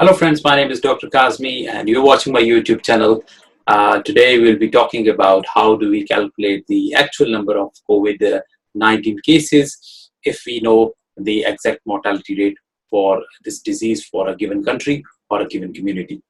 Hello friends, my name is Dr. Kazmi and you're watching my YouTube channel. Today we'll be talking about how do we calculate the actual number of COVID-19 cases if we know the exact mortality rate for this disease for a given country or a given community.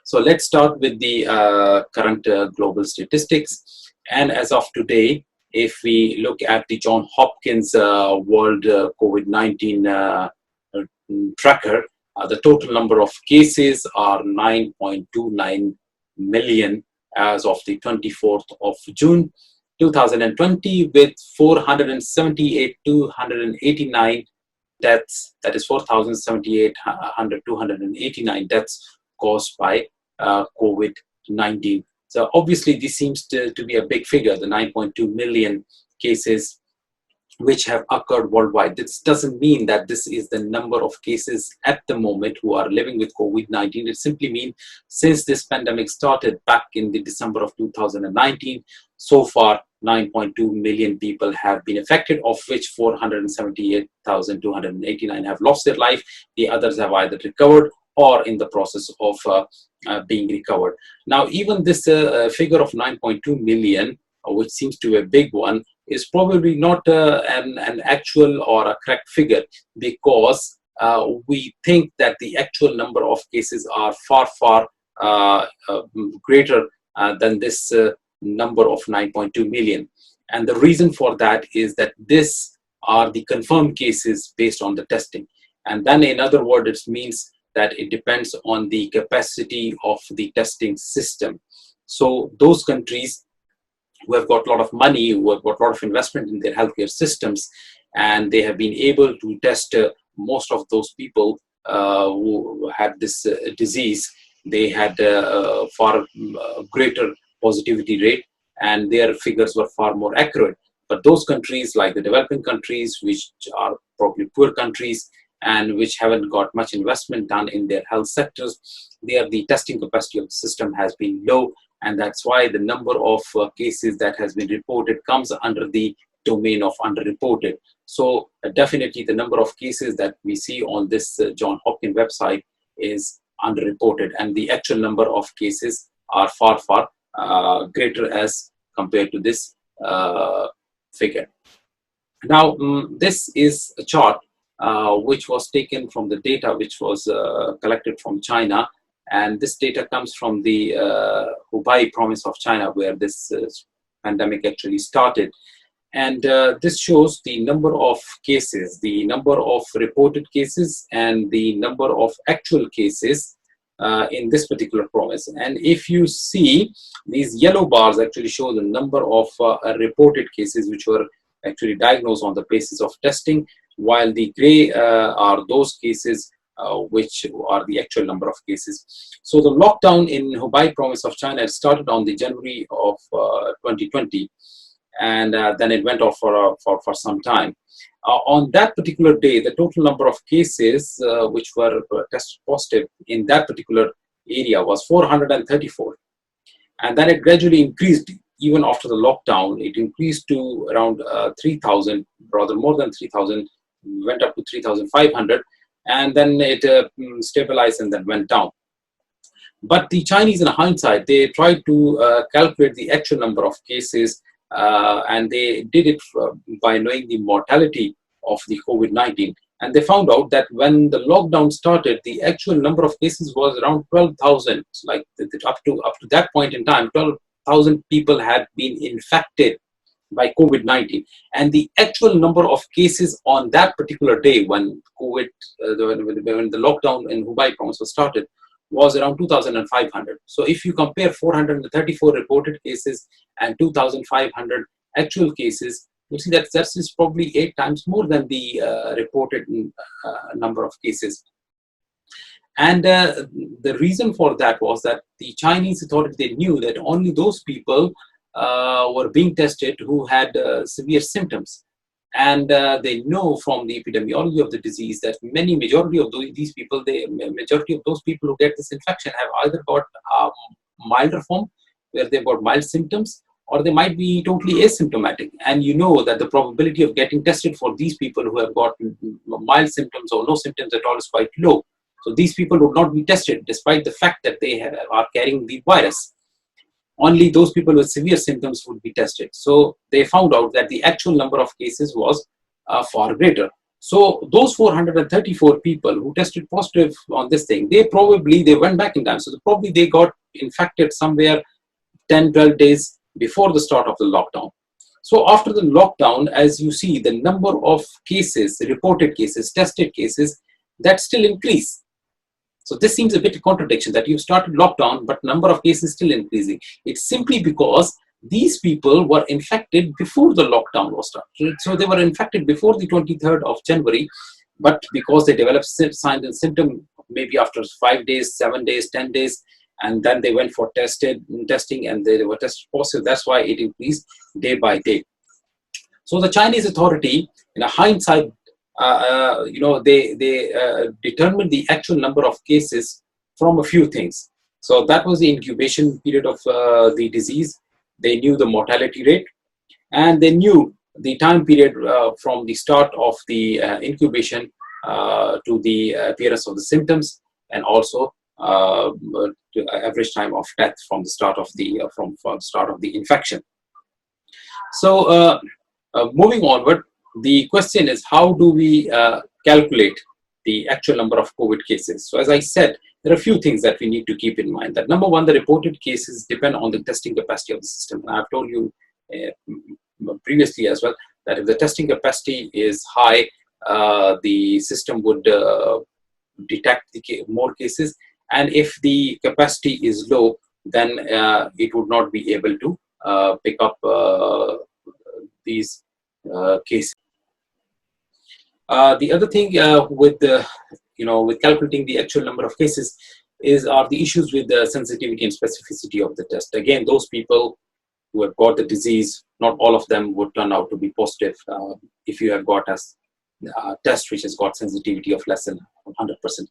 So let's start with the current global statistics. And as of today, if we look at the Johns Hopkins World COVID-19 tracker, the total number of cases are 9.29 million as of the 24th of June 2020, with 478,289 deaths, that is 4,078,289 deaths caused by COVID-19. So obviously this seems to be a big figure, the 9.2 million cases which have occurred worldwide. This doesn't mean that this is the number of cases at the moment who are living with COVID-19. It simply means since this pandemic started back in the December of 2019, so far 9.2 million people have been affected, of which 478,289 have lost their life. The others have either recovered or in the process of being recovered. Now, even this figure of 9.2 million, which seems to be a big one, is probably not an actual or a correct figure, because we think that the actual number of cases are far greater than this number of 9.2 million. And the reason for that is that these are the confirmed cases based on the testing. And then in other words, it means that it depends on the capacity of the testing system. So those countries who have got a lot of money, who have got a lot of investment in their healthcare systems, and they have been able to test most of those people who had this disease. They had a far greater positivity rate, and their figures were far more accurate. But those countries, like the developing countries, which are probably poor countries and which haven't got much investment done in their health sectors, there the testing capacity of the system has been low. And that's why the number of cases that has been reported comes under the domain of underreported. So definitely the number of cases that we see on this Johns Hopkins website is underreported, and the actual number of cases are far greater as compared to this figure. Now, this is a chart which was taken from the data which was collected from China. And this data comes from the Hubei province of China, where this pandemic actually started. And this shows the number of cases, the number of reported cases, and the number of actual cases in this particular province. And if you see, these yellow bars actually show the number of reported cases which were actually diagnosed on the basis of testing, while the gray are those cases which are the actual number of cases. So the lockdown in Hubei province of China started on the January of 2020, and then it went off for some time. On that particular day, the total number of cases which were tested positive in that particular area was 434, and then it gradually increased. Even after the lockdown, it increased to around 3,000, rather more than 3,000, went up to 3,500. And then it stabilized and then went down. But the Chinese, in hindsight, they tried to calculate the actual number of cases, and they did it by knowing the mortality of the COVID-19. And they found out that when the lockdown started, the actual number of cases was around 12,000. Like up to that point in time, 12,000 people had been infected by COVID-19, and the actual number of cases on that particular day when when the lockdown in Hubei province was started was around 2,500. So if you compare 434 reported cases and 2,500 actual cases, you see that that is probably 8 times more than the reported number of cases. And the reason for that was that the Chinese authorities, they knew that only those people were being tested who had severe symptoms. And they know from the epidemiology of the disease that majority of these people, majority of those people who get this infection have either got a milder form, where they've got mild symptoms, or they might be totally asymptomatic. And you know that the probability of getting tested for these people who have got mild symptoms or no symptoms at all is quite low. So these people would not be tested despite the fact that they are carrying the virus. Only those people with severe symptoms would be tested. So they found out that the actual number of cases was far greater. So those 434 people who tested positive on this thing, they went back in time. So probably they got infected somewhere 10, 12 days before the start of the lockdown. So after the lockdown, as you see, the number of cases, reported cases, tested cases, that still increase. So this seems a bit of contradiction that you started lockdown, but number of cases still increasing. It's simply because these people were infected before the lockdown was started. So they were infected before the 23rd of January, but because they developed signs and symptoms maybe after 5 days, 7 days, 10 days, and then they went for testing and they were tested positive. That's why it increased day by day. So the Chinese authority, in a hindsight, they determined the actual number of cases from a few things. So that was the incubation period of the disease. They knew the mortality rate, and they knew the time period from the start of the incubation to the appearance of the symptoms, and also the average time of death from the start of the infection. So moving onward, the question is, how do we calculate the actual number of COVID cases? So as I said, there are a few things that we need to keep in mind. That number one, the reported cases depend on the testing capacity of the system. And I've told you previously as well that if the testing capacity is high, the system would detect more cases. And if the capacity is low, then it would not be able to pick up these cases. The other thing with calculating the actual number of cases are the issues with the sensitivity and specificity of the test. Again, those people who have got the disease, not all of them would turn out to be positive if you have got a test which has got sensitivity of less than 100%.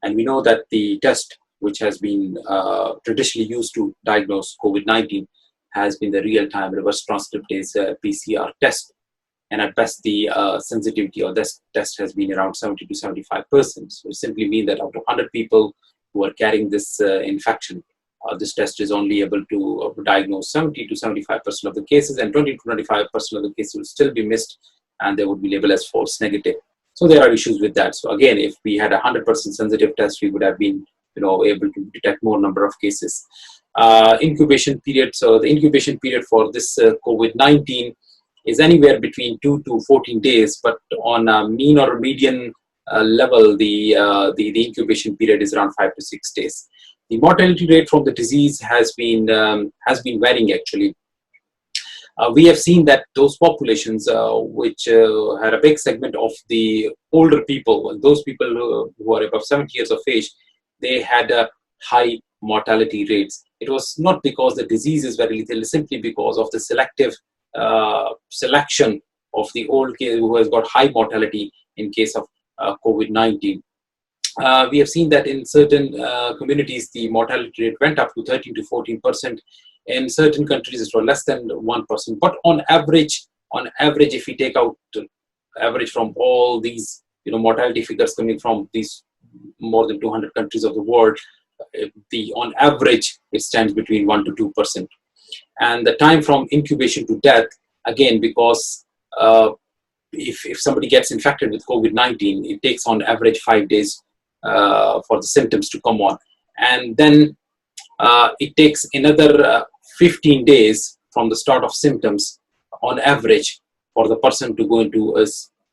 And we know that the test which has been traditionally used to diagnose COVID-19 has been the real-time reverse transcriptase PCR test. And at best, the sensitivity of this test has been around 70 to 75%. So it simply means that out of 100 people who are carrying this infection, this test is only able to diagnose 70 to 75% of the cases, and 20 to 25% of the cases will still be missed, and they would be labeled as false negative. So there are issues with that. So again, if we had a 100% sensitive test, we would have been able to detect more number of cases. Incubation period. So the incubation period for this COVID-19 is anywhere between 2 to 14 days, but on a mean or median level, the incubation period is around 5 to 6 days. The mortality rate from the disease has been varying actually. We have seen that those populations which had a big segment of the older people, those people who are above 70 years of age, they had high mortality rates. It was not because the disease is very lethal, simply because of the selective selection of the old case who has got high mortality in case of COVID-19. We have seen that in certain communities, the mortality rate went up to 13 to 14%. In certain countries, it was less than 1%. But on average, if we take out average from all these, mortality figures coming from these more than 200 countries of the world, on average, it stands between 1 to 2%. And the time from incubation to death, again, because if somebody gets infected with COVID-19, it takes on average 5 days for the symptoms to come on. And then it takes another 15 days from the start of symptoms on average for the person to go into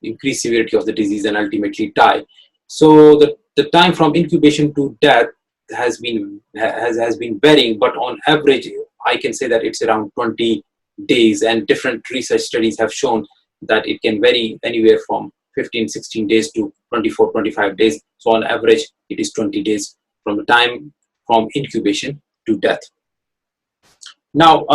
increased severity of the disease and ultimately die. So the time from incubation to death has been varying, but on average, I can say that it's around 20 days, and different research studies have shown that it can vary anywhere from 15, 16 days to 24, 25 days. So on average, it is 20 days from the time from incubation to death. Now,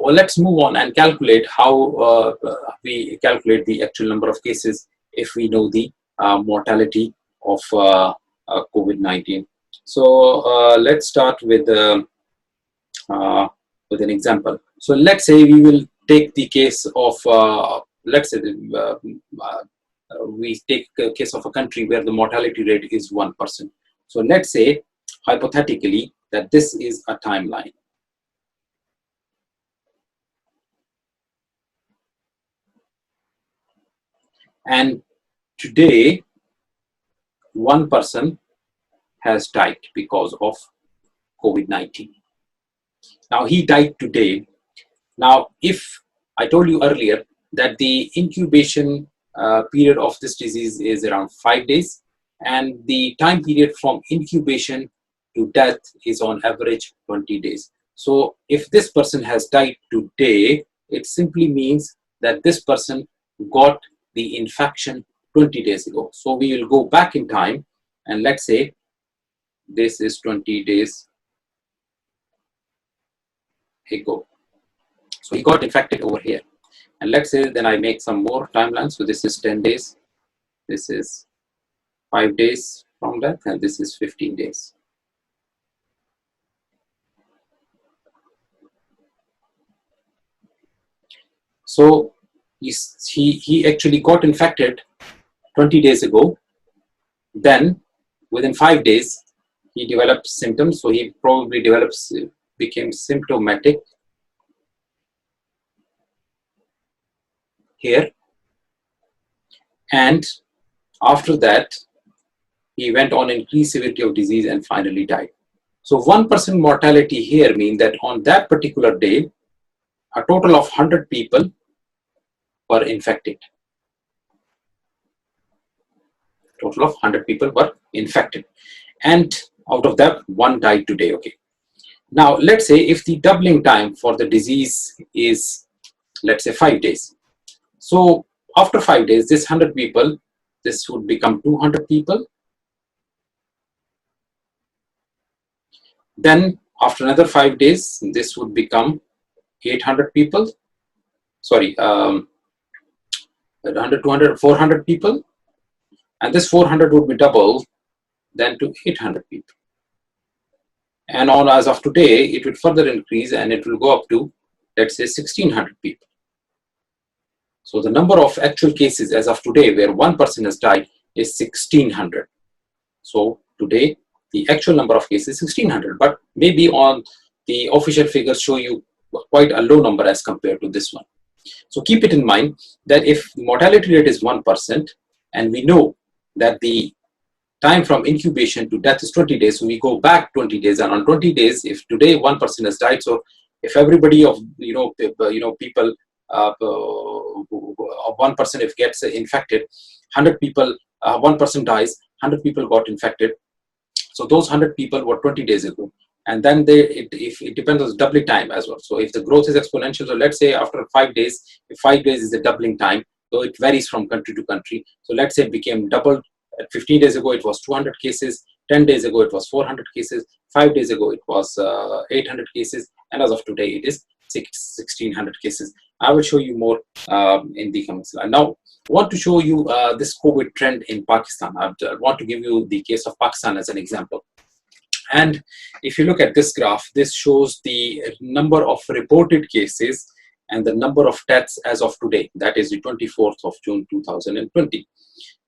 let's move on and calculate how we calculate the actual number of cases if we know the mortality of COVID-19. So let's start with an example. So let's say we will take the case of, we take a case of a country where the mortality rate is 1%. So let's say hypothetically that this is a timeline. And today, one person has died because of COVID-19. Now, he died today. Now, if I told you earlier that the incubation period of this disease is around 5 days, and the time period from incubation to death is on average 20 days. So if this person has died today, it simply means that this person got the infection 20 days ago. So we will go back in time, and let's say this is 20 days ago. So he got infected over here. And let's say then I make some more timelines. So this is 10 days. This is 5 days from that, and this is 15 days. So he actually got infected 20 days ago. Then within 5 days, he developed symptoms. So he probably became symptomatic here. And after that, he went on increased severity of disease and finally died. So 1% mortality here means that on that particular day, a total of 100 people were infected. Total of 100 people were infected. And out of that, one died today. Okay. Now, let's say if the doubling time for the disease is, let's say, 5 days. So after 5 days, this 100 people, this would become 200 people. Then after another 5 days, this would become 800 people. Sorry, 100, 200, 400 people. And this 400 would be doubled then to 800 people. And on as of today, it will further increase and it will go up to, let's say, 1600 people. So the number of actual cases as of today where one person has died is 1600. So today, the actual number of cases is 1600, but maybe on the official figures show you quite a low number as compared to this one. So keep it in mind that if the mortality rate is 1%, and we know that the time from incubation to death is 20 days, so we go back 20 days, and on 20 days, if today 1% has died, so if everybody of people, 1% if gets infected, 100 people, 1% dies, 100 people got infected. So those 100 people were 20 days ago. And then it depends on the doubling time as well. So if the growth is exponential, so let's say after 5 days, if 5 days is the doubling time, so it varies from country to country. So let's say it became doubled. 15 days ago, it was 200 cases. 10 days ago, it was 400 cases. 5 days ago, it was 800 cases. And as of today, it is 1600 cases. I will show you more in the coming slide. Now, I want to show you this COVID trend in Pakistan. I want to give you the case of Pakistan as an example. And if you look at this graph, this shows the number of reported cases and the number of deaths as of today. That is the 24th of June 2020.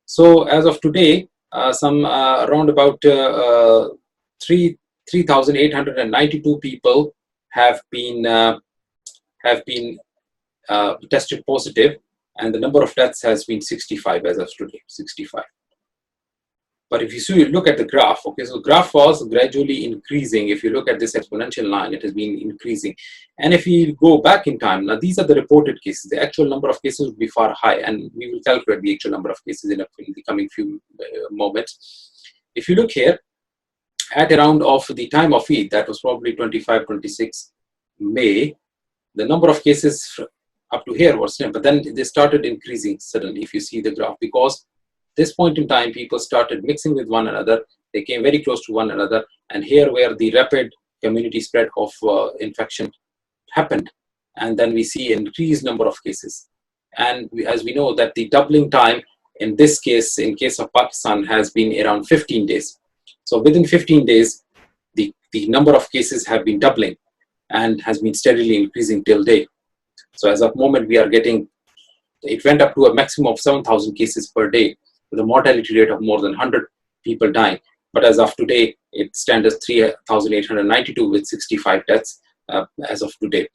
So as of today, around about 3,892 people have been tested positive, and the number of deaths has been 65 as of today, 65. But if you look at the graph, okay, so the graph was gradually increasing. If you look at this exponential line, it has been increasing. And if you go back in time, now these are the reported cases. The actual number of cases would be far high, and we will calculate the actual number of cases in the coming few moments. If you look here, at around of the time of Eid, that was probably 25, 26 May, the number of cases up to here was slim, but then they started increasing suddenly, if you see the graph, because this point in time, people started mixing with one another. They came very close to one another. And here where the rapid community spread of infection happened. And then we see an increased number of cases. And as we know that the doubling time in this case, in case of Pakistan, has been around 15 days. So within 15 days, the number of cases have been doubling and has been steadily increasing till date. So as of moment, we are getting, it went up to a maximum of 7,000 cases per day, with a mortality rate of more than 100 people dying. but as of today, it stands as 3,892 with 65 deaths as of today.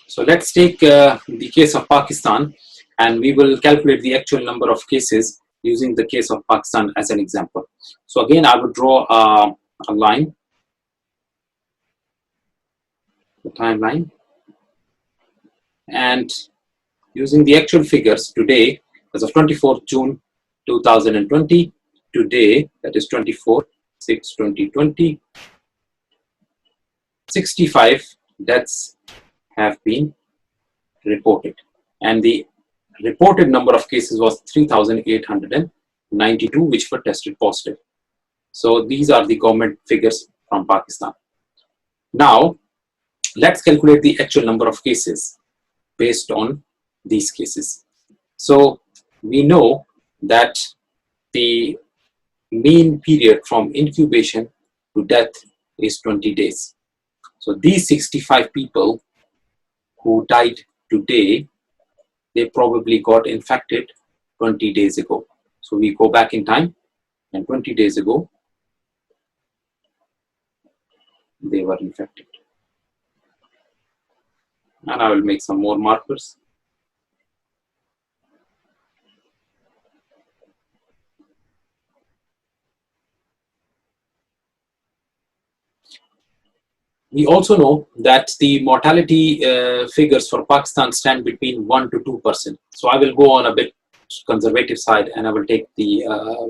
So let's take the case of Pakistan, and we will calculate the actual number of cases using the case of Pakistan as an example. So again, I would draw a line, the timeline, and using the actual figures today, as of 24th June 2020, today, that is 24/6/2020, 65 deaths have been reported, and the reported number of cases was 3,892, which were tested positive. So these are the government figures from Pakistan. Now, let's calculate the actual number of cases based on these cases. So we know that the mean period from incubation to death is 20 days. So these 65 people who died today, they probably got infected 20 days ago. So we go back in time, and 20 days ago, they were infected. And I will make some more markers. We also know that the mortality figures for Pakistan stand between 1 to 2%. So I will go on a bit conservative side, and I will take the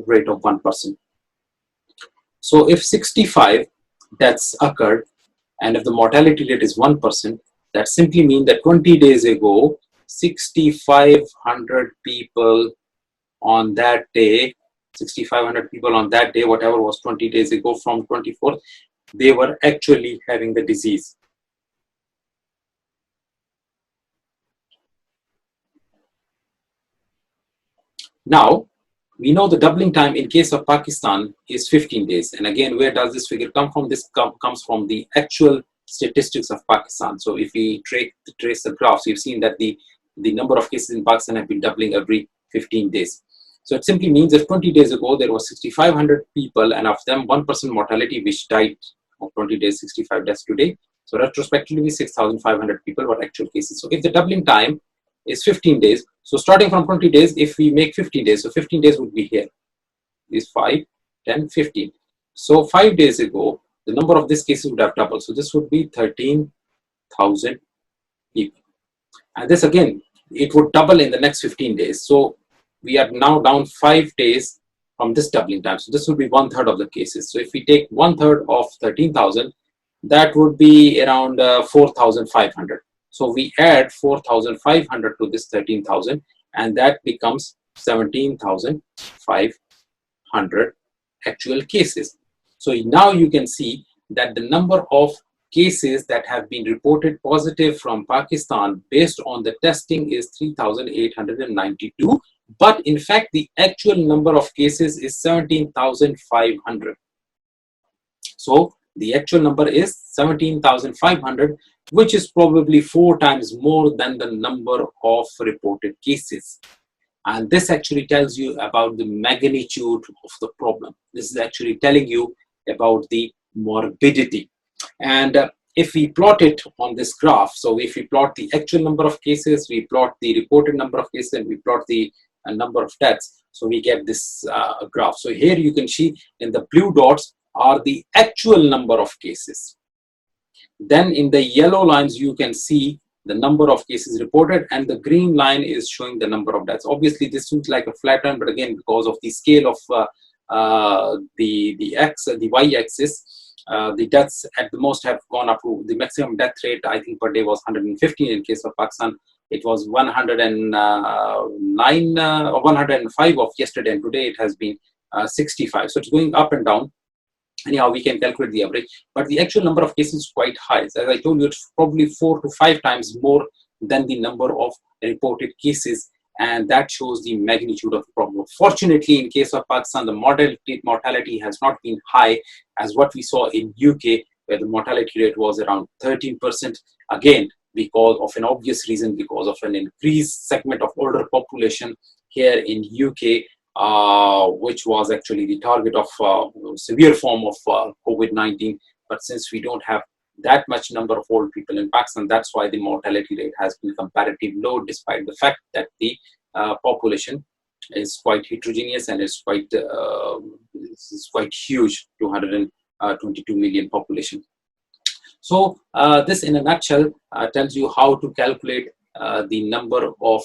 rate of 1%. So if 65 deaths occurred, and if the mortality rate is 1%, that simply means that 20 days ago, 6,500 people on that day, 6,500 people on that day, whatever was 20 days ago from 24th, they were actually having the disease. Now, we know the doubling time in case of Pakistan is 15 days. And again, where does this figure come from? This comes from the actual statistics of Pakistan. So if we trace the graphs, we've seen that the number of cases in Pakistan have been doubling every 15 days. So it simply means that 20 days ago, there was 6,500 people, and of them 1% mortality, which died of 20 days, 65 deaths today. So retrospectively, 6,500 people were actual cases. So if the doubling time is 15 days, so starting from 20 days, if we make 15 days, so 15 days would be here. These 5, 10, 15. So 5 days ago, the number of these cases would have doubled. So this would be 13,000 people. And this again, it would double in the next 15 days. So we are now down 5 days from this doubling time. So this would be 1/3 of the cases. So if we take 1/3 of 13,000, that would be around 4,500. So we add 4,500 to this 13,000, and that becomes 17,500 actual cases. So now you can see that the number of cases that have been reported positive from Pakistan based on the testing is 3,892. But in fact, the actual number of cases is 17,500. So the actual number is 17,500, which is probably 4 times more than the number of reported cases. And this actually tells you about the magnitude of the problem. This is actually telling you about the morbidity. And if we plot it on this graph, so if we plot the actual number of cases, we plot the reported number of cases, and we plot the number of deaths, so we get this graph. So here you can see in the blue dots are the actual number of cases. Then in the yellow lines, you can see the number of cases reported, and the green line is showing the number of deaths. Obviously, this looks like a flat line, but again, because of the scale of the y-axis, the deaths at the most have gone up to the maximum death rate, I think per day was 115 in case of Pakistan. It was 109 or 105 of yesterday, and today it has been 65. So it's going up and down. Anyhow, we can calculate the average, but the actual number of cases is quite high. As I told you, it's probably 4 to 5 times more than the number of reported cases, and that shows the magnitude of the problem. Fortunately, in case of Pakistan, the mortality has not been high as what we saw in UK, where the mortality rate was around 13%. Again, because of an obvious reason, because of an increased segment of older population here in UK, which was actually the target of severe form of COVID-19. But since we don't have that much number of old people in Pakistan, that's why the mortality rate has been comparatively low, despite the fact that the population is quite heterogeneous and is quite huge, 222 million population. So this in a nutshell tells you how to calculate the number of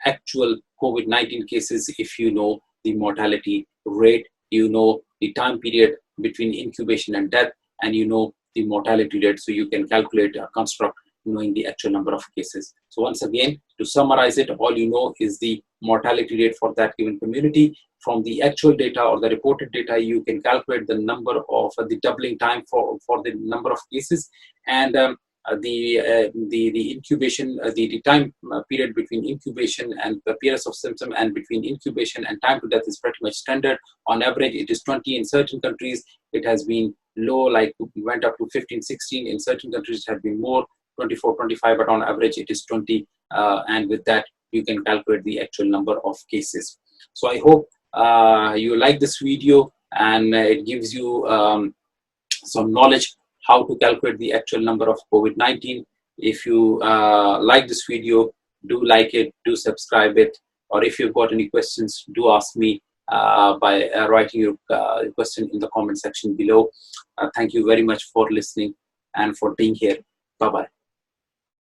actual COVID-19 cases. If you know the mortality rate, you know the time period between incubation and death, and you know the mortality rate, so you can calculate a construct knowing the actual number of cases. So once again, to summarize it, all you know is the mortality rate for that given community. From the actual data or the reported data, you can calculate the number of the doubling time for the number of cases, and the incubation, the time period between incubation and the appearance of symptom, and between incubation and time to death is pretty much standard. On average, it is 20. In certain countries, it has been low, like went up to 15, 16. In certain countries, it has been more, 24, 25, but on average, it is 20. And with that, you can calculate the actual number of cases. So I hope you like this video, and it gives you some knowledge how to calculate the actual number of COVID-19. If you like this video, do like it, do subscribe it, or if you've got any questions, do ask me by writing your question in the comment section below. Thank you very much for listening and for being here. Bye-bye.